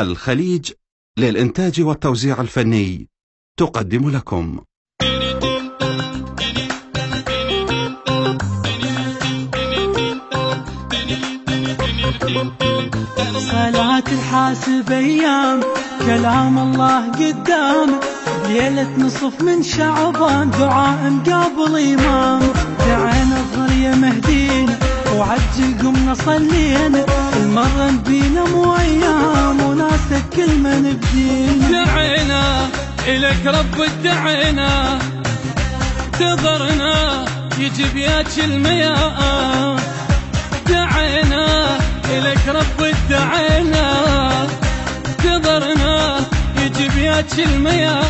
الخليج للإنتاج والتوزيع الفني تقدم لكم صلاة الحاسب أيام كلام الله قدام ليلة نصف من شعبان دعاء مقابل إمام دعينا اظهر يا مهدينا وعجل قمنا صلينا المرة نبينا مو أيام وناسك كل ما نبدينا دعينا إليك رب ادعينا تضرنا يجيب ياك المياه دعينا إليك رب ادعينا تضرنا يجيب ياك المياه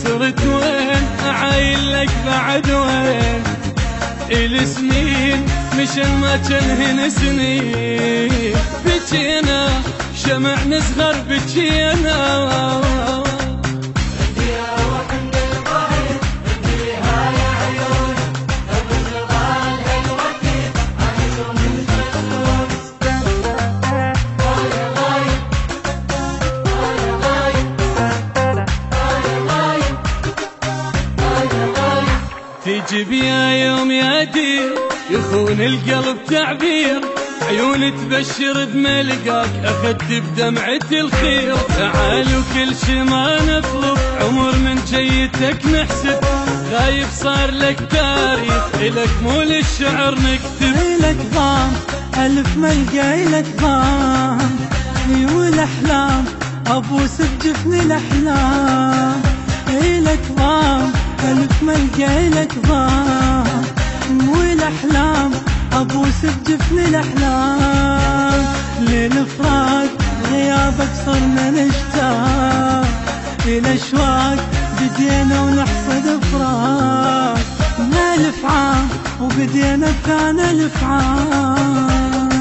صرت وين أعاين لك بعد وين السنين مشن ما كنهن سنين بكينا شمع نصغر بكينا تجي بيا يوم يا دير يخون القلب تعبير عيون تبشر بملقاك أخذت بدمعة الخير تعال وكل شي ما نطلب عمر من جيتك نحسب غايب صار لك تاريخ إلك مو للشعر نكتب إلك ضام ألف ملقى إلك ضام والأحلام أبوس بجفن الأحلام إلك ضام ألف ملقى إلك ضام والأحلام أبوس بجفن الأحلام للفراق غيابك صرنا نشتاق الأشواق بدينا ونحصد فراق نالف عام وبدينا بكان ألف عام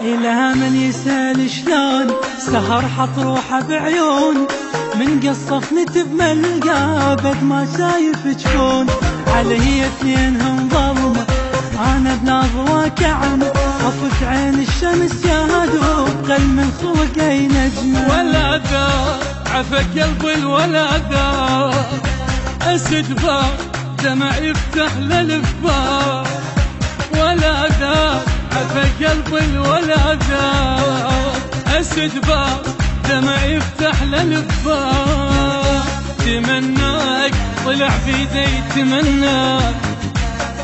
إلها من يسأل شلون سهر حط روحه بعيون من قصف نتب ملقى بد ما شايف جفون علي اثنينهم ظلمة أنا بناظرك عم أفك عين الشمس يا هدوب قل من خلق أي نجم ولا ذا عفا قلب الولا ذا أسد بار دمع يفتح للفبار ولا ذا عفا قلب الولا ذا أسد بار دمع يفتح للفبار تمناك طلع بيدي تمناك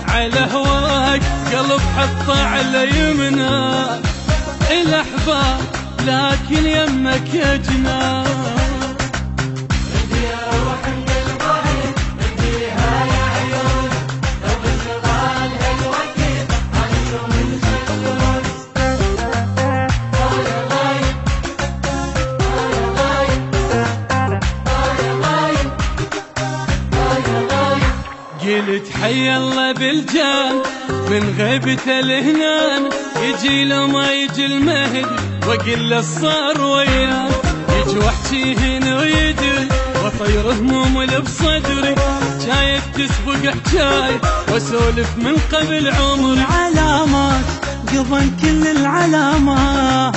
على هواك قلب حطه على يمناك الأحباب لكن يمك يا جنان قلت حي الله بالجان من غيبته الهنان يجي له ما يجي المهد واقول له صار وياه يجي واحكي هنا ويدري وطير هموم اللي بصدري جاية تسبق حجاي واسولف من قبل عمري علامات قضن كل العلامات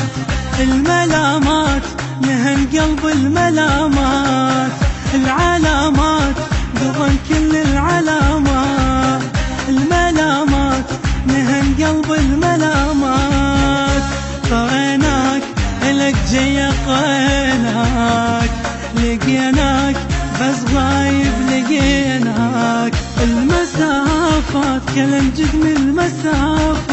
الملامات نهن قلب الملامات العلامات قضن كل العلامات الملامات نهن قلب الملامات طريناك إلك جي قيناك لقيناك بس غايب لقيناك المسافات كلام جد من المسافات